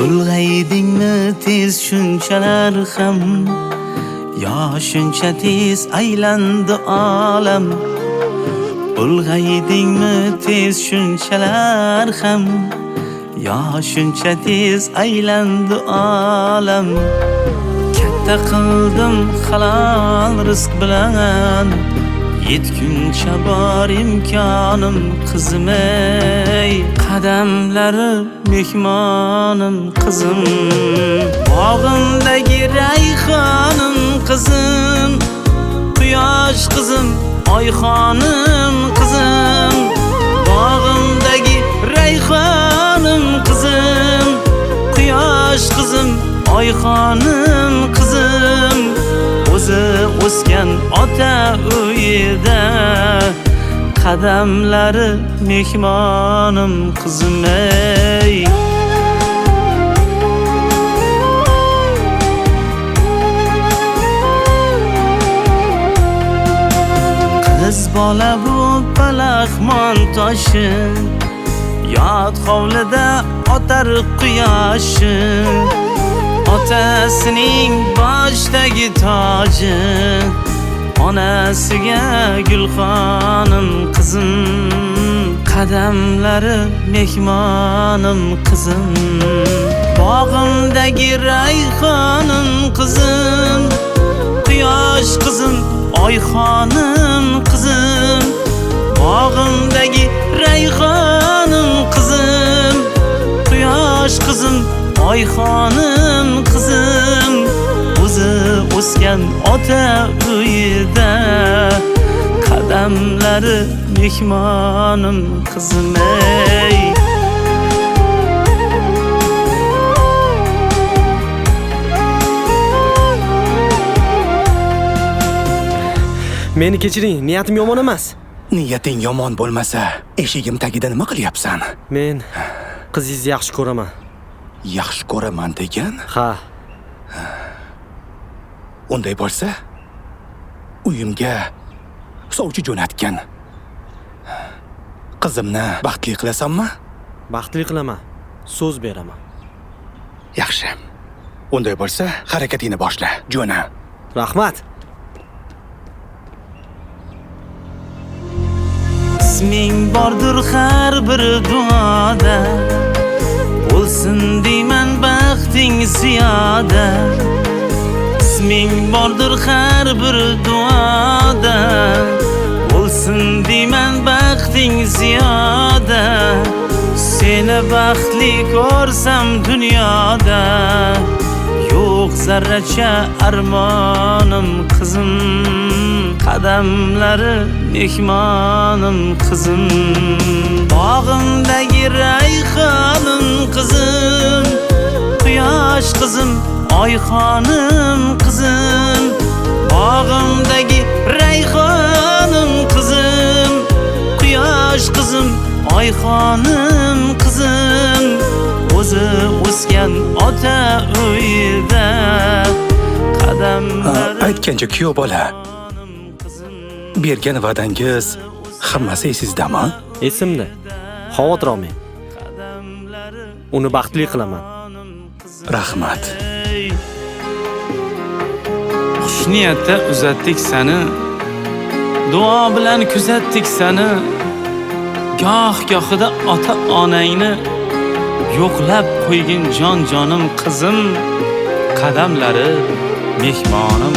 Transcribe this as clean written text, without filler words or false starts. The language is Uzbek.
Ulg'aydingmi tez shunchalar ham, yo shuncha tez aylandi olam. Ulg'aydingmi tez shunchalar ham, yo shuncha tez aylandi olam. Katta qildim halol rizq bilan, yetguncha bor imkonim qizim ey. Qadamlari mehmonim qizim, bog'imdagi rayhonim qizim, quyosh qizim, oyxonim qizim, bog'imdagi rayhonim qizim, quyosh qizim, oyxonim qizim, o'zi o'sgan ota uyida, qadamlari mehmonim qizim ey. Qiz bola bu palaxmon toshi, yot hovlida otar quyoshi, otasining boshdagi toji, onasiga gulxonim qizim, qadamlari mehmonim qizim, bog'imdagi rayhonim qizim, quyosh qizim, oyxonim qizim, bog'imdagi rayhonim qizim, quyosh qizim, oyxonim qizim, o'zi o'sgan ota uyida, qadamlari mehmonim qizim ey. Meni kechiring, niyatim yomon emas. Niyating yomon bo'lmasa, eshigim tagida nima qilyapsan? Men qizingizni yaxshi ko'raman. Yaxshi ko'raman degan? Ha. Unday bo'lsa, uyimga sovchi jo'natgan. Qizimni baxtli qilasanmi? Baxtli qilaman. So'z beraman. Yaxshi. Unday bo'lsa, harakatingni boshla. Jo'na. Rahmat. Isming bordir har bir duoda, bo'lsin deyman baxting ziyoda. Isming bordir har bir duoda, bo'lsin deyman baxting ziyoda. Seni baxtli ko'rsam dunyoda, yo'q zarracha armonim qizim, qadamlari mehmonim qizim, bog'imdagi rayhonim qizim, quyosh qizim, oyxonim qizim, bog'imdagi rayhonim qizim, quyosh qizim, oyxonim qizim, o'zi o'sgan ota uyida, qadamlari Aytgancha kuyov bola, bergan va'dangiz hammasi esizdami? Esimda. Xavotir olmang. Uni baxtli qilaman. Rahmat. Xushniyatda uzatdik seni, duo bilan kuzatdik seni. Goh-gohida ota-onangni yo'qlab qo'ygin jon-jonim qizim, qadamlari mehmonim